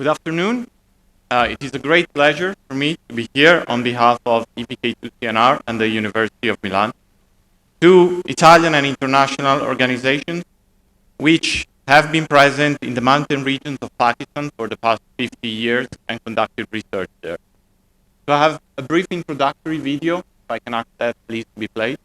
Good afternoon. It is a great pleasure for me to be here on behalf of EPK2CNR and the University of Milan, two Italian and international organizations which have been present in the mountain regions of Pakistan for the past 50 years and conducted research there. So I have a brief introductory video, if I can ask that please to be played.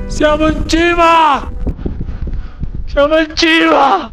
Siamo in cima! Siamo in cima!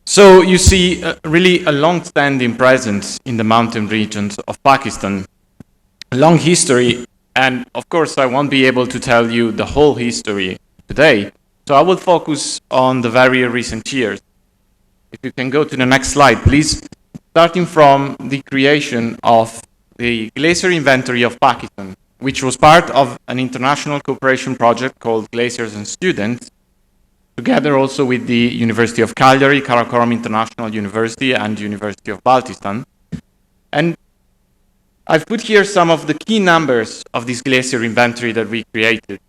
So you see really a long-standing presence in the mountain regions of Pakistan, a long history, and of course I won't be able to tell you the whole history today, so I will focus on the very recent years. If you can go to the next slide, please. Starting from the creation of the Glacier Inventory of Pakistan, which was part of an international cooperation project called Glaciers and Students, together also with the University of Cagliari, Karakoram International University, and University of Baltistan. And I've put here some of the key numbers of this glacier inventory that we created.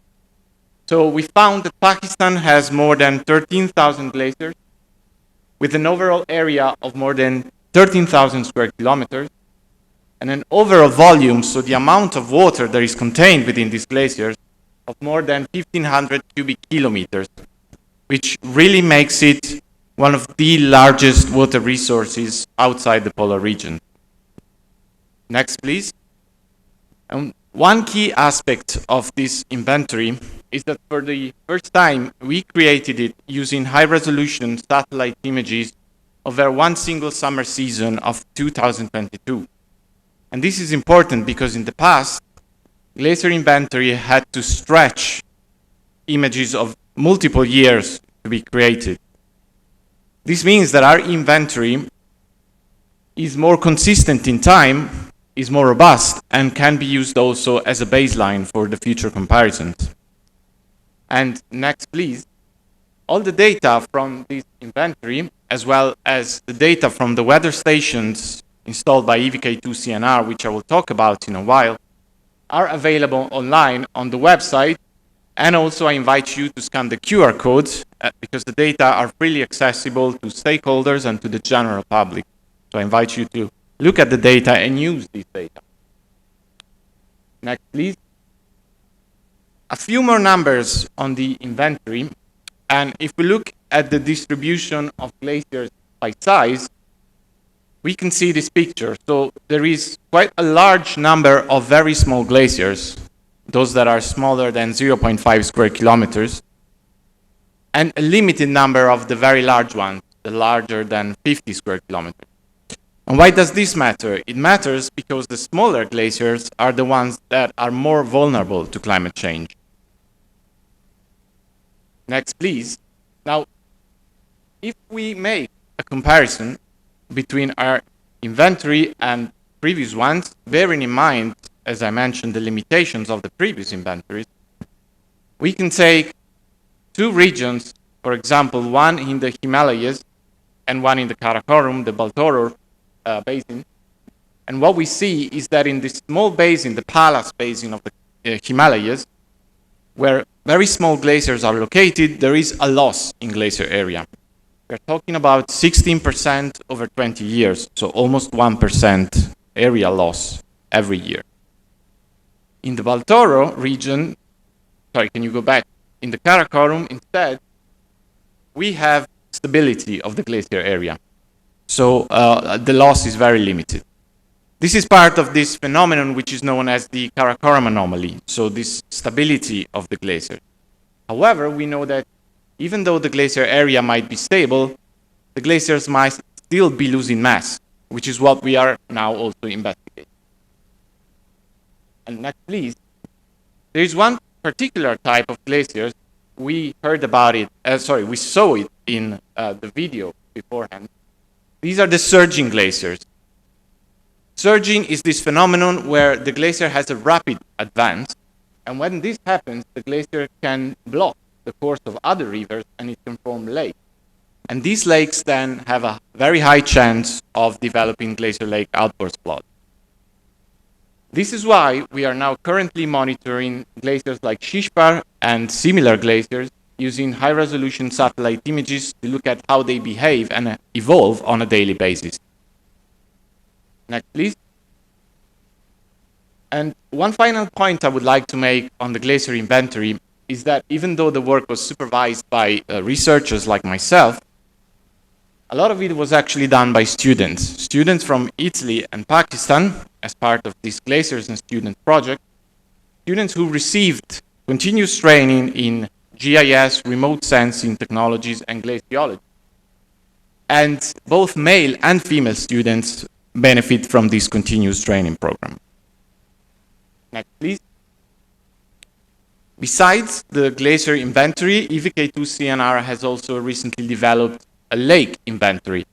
So we found that Pakistan has more than 13,000 glaciers, with an overall area of more than 13,000 square kilometers, and an overall volume, so the amount of water that is contained within these glaciers, of more than 1,500 cubic kilometers, which really makes it one of the largest water resources outside the polar region. Next, please. One key aspect of this inventory is that for the first time, we created it using high-resolution satellite images over one single summer season of 2022. And this is important because in the past, Glacier Inventory had to stretch images of multiple years to be created. This means that our inventory is more consistent in time, is more robust, and can be used also as a baseline for the future comparisons. And next, please. All the data from this inventory, as well as the data from the weather stations installed by EVK2CNR, which I will talk about in a while, are available online on the website. And also I invite you to scan the QR codes because the data are freely accessible to stakeholders and to the general public. So I invite you to look at the data and use these data. Next, please. A few more numbers on the inventory. And if we look at the distribution of glaciers by size, we can see this picture. So there is quite a large number of very small glaciers, those that are smaller than 0.5 square kilometers, and a limited number of the very large ones, the larger than 50 square kilometers. And why does this matter? It matters because the smaller glaciers are the ones that are more vulnerable to climate change. Next, please. Now, if we make a comparison between our inventory and previous ones, bearing in mind, as I mentioned, the limitations of the previous inventories, we can take two regions, for example, one in the Himalayas and one in the Karakorum, the Baltoro basin. And what we see is that in this small basin, the Pallas basin of the Himalayas, where very small glaciers are located, there is a loss in glacier area. We're talking about 16% over 20 years, so almost 1% area loss every year. In the Baltoro region, sorry, can you go back? In the Karakorum, instead, we have stability of the glacier area. So the loss is very limited. This is part of this phenomenon which is known as the Karakorum anomaly, so this stability of the glacier. However, we know that even though the glacier area might be stable, the glaciers might still be losing mass, which is what we are now also investigating. And next, please. There is one particular type of glaciers. We heard about it, we saw it in the video beforehand. These are the surging glaciers. Surging is this phenomenon where the glacier has a rapid advance, and when this happens, the glacier can block the course of other rivers and it can form lakes. And these lakes then have a very high chance of developing glacier lake outburst flood. This is why we are now currently monitoring glaciers like Shishpar and similar glaciers using high-resolution satellite images to look at how they behave and evolve on a daily basis. Next, please. And one final point I would like to make on the glacier inventory is that even though the work was supervised by researchers like myself, a lot of it was actually done by students from Italy and Pakistan as part of this Glaciers and Students project, students who received continuous training in GIS, remote sensing technologies, and glaciology. And both male and female students benefit from this continuous training program. Next, please. Besides the glacier inventory, EVK2CNR has also recently developed a lake inventory,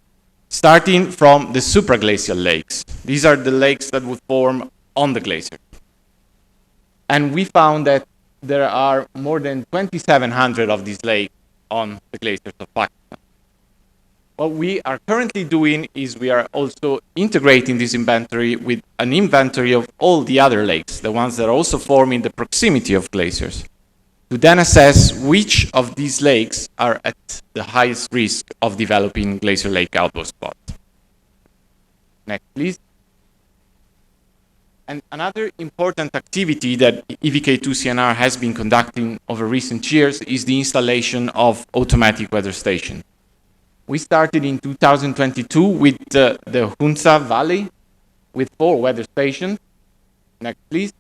starting from the supraglacial lakes. These are the lakes that would form on the glacier. And we found that there are more than 2,700 of these lakes on the glaciers of Pakistan. What we are currently doing is we are also integrating this inventory with an inventory of all the other lakes, the ones that also form in the proximity of glaciers, to then assess which of these lakes are at the highest risk of developing glacier lake outburst flood. Next, please. And another important activity that EVK2CNR has been conducting over recent years is the installation of automatic weather stations. We started in 2022 with the Hunza Valley with 4 weather stations. Next, please.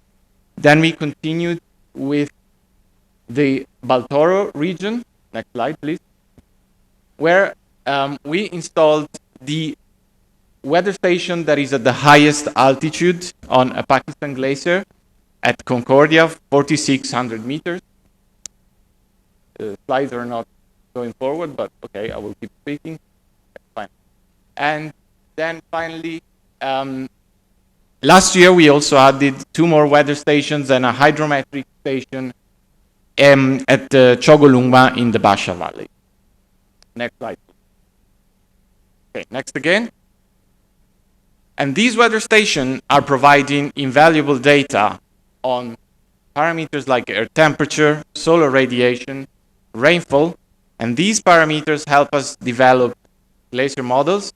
Then we continued with the Baltoro region. Next slide, please. Where we installed the weather station that is at the highest altitude on a Pakistan glacier at Concordia, 4,600 meters. Slides are not going forward, but okay, I will keep speaking. Fine. And then finally, last year we also added 2 more weather stations and a hydrometric station at Chogolungma in the Basha Valley. Next slide. Okay, next again. And these weather stations are providing invaluable data on parameters like air temperature, solar radiation, rainfall, and these parameters help us develop glacier models,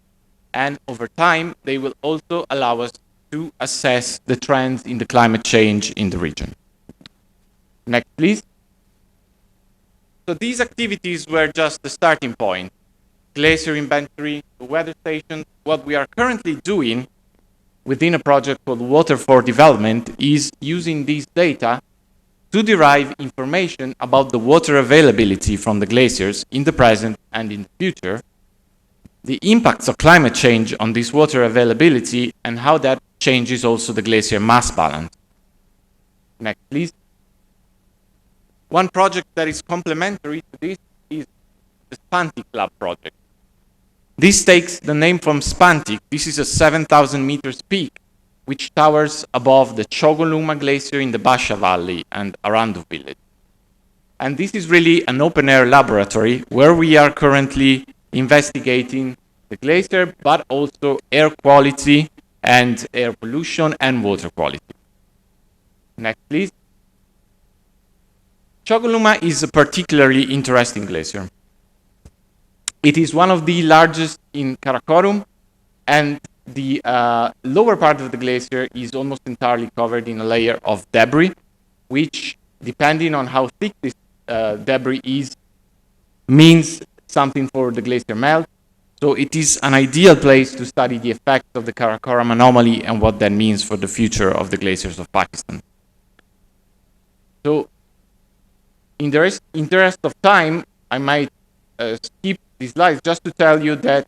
and over time, they will also allow us to assess the trends in the climate change in the region. Next, please. So these activities were just the starting point. Glacier inventory, the weather station. What we are currently doing within a project called Water for Development is using these data to derive information about the water availability from the glaciers in the present and in the future, the impacts of climate change on this water availability, and how that changes also the glacier mass balance. Next, please. One project that is complementary to this is the Spantik Lab project. This takes the name from Spantik. This is a 7,000 meters peak which towers above the Chogolungma Glacier in the Basha Valley and Arandu village. And this is really an open-air laboratory where we are currently investigating the glacier, but also air quality and air pollution and water quality. Next, please. Chogoluma is a particularly interesting glacier. It is one of the largest in Karakorum, and the lower part of the glacier is almost entirely covered in a layer of debris, which, depending on how thick this debris is, means something for the glacier melt. So it is an ideal place to study the effects of the Karakoram anomaly and what that means for the future of the glaciers of Pakistan. So, in the interest of time, I might skip these slides just to tell you that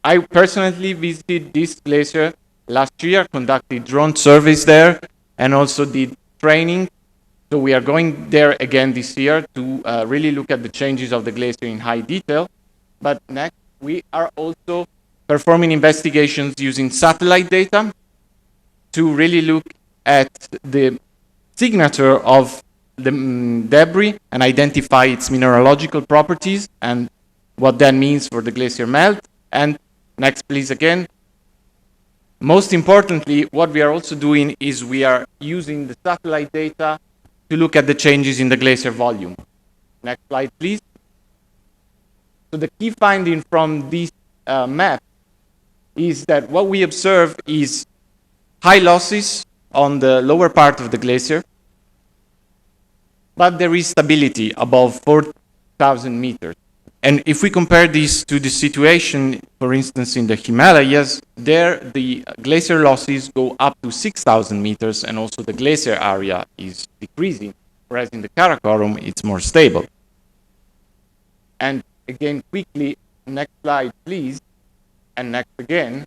I personally visited this glacier last year, conducted drone surveys there, and also did training. So we are going there again this year to really look at the changes of the glacier in high detail. But next, we are also performing investigations using satellite data to really look at the signature of the debris and identify its mineralogical properties and what that means for the glacier melt. And next, please, again. Most importantly, what we are also doing is we are using the satellite data to look at the changes in the glacier volume. Next slide, please. So the key finding from this map is that what we observe is high losses on the lower part of the glacier, but there is stability above 4,000 meters. And if we compare this to the situation, for instance, in the Himalayas, there the glacier losses go up to 6,000 meters, and also the glacier area is decreasing, whereas in the Karakoram, it's more stable. And again, quickly, next slide, please, and next again.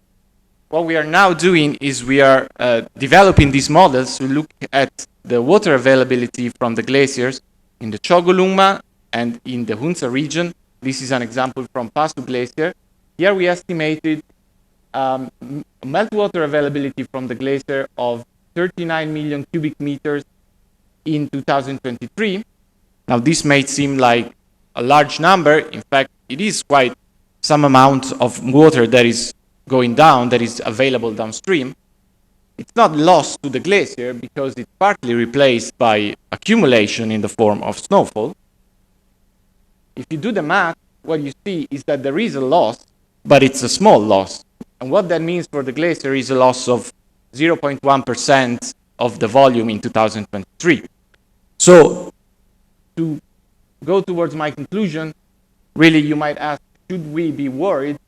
What we are now doing is we are developing these models to look at the water availability from the glaciers in the Chogoluma and in the Hunza region. This is an example from Pasu Glacier. Here we estimated meltwater availability from the glacier of 39 million cubic meters in 2023. Now this may seem like a large number. In fact, it is quite some amount of water that is going down, that is available downstream. It's not lost to the glacier because it's partly replaced by accumulation in the form of snowfall. If you do the math, what you see is that there is a loss, but it's a small loss. And what that means for the glacier is a loss of 0.1% of the volume in 2023. So, to go towards my conclusion, really you might ask, should we be worried?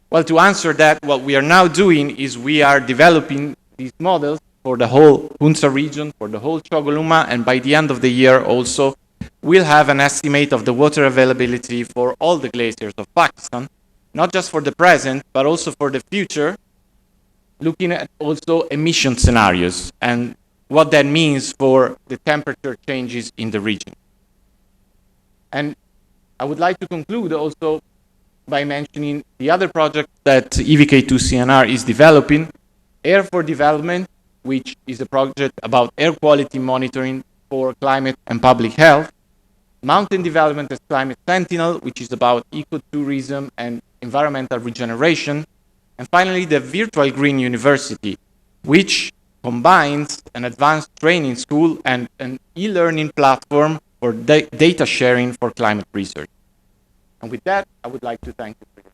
Well, to answer that, what we are now doing is we are developing these models for the whole Hunza region, for the whole Chogoluma, and by the end of the year also, we'll have an estimate of the water availability for all the glaciers of Pakistan, not just for the present, but also for the future, looking at also emission scenarios and what that means for the temperature changes in the region. And I would like to conclude also by mentioning the other project that EVK2CNR is developing, Air for Development, which is a project about air quality monitoring for climate and public health, Mountain Development as Climate Sentinel, which is about ecotourism and environmental regeneration, and finally the Virtual Green University, which combines an advanced training school and an e-learning platform for data sharing for climate research. And with that, I would like to thank you for your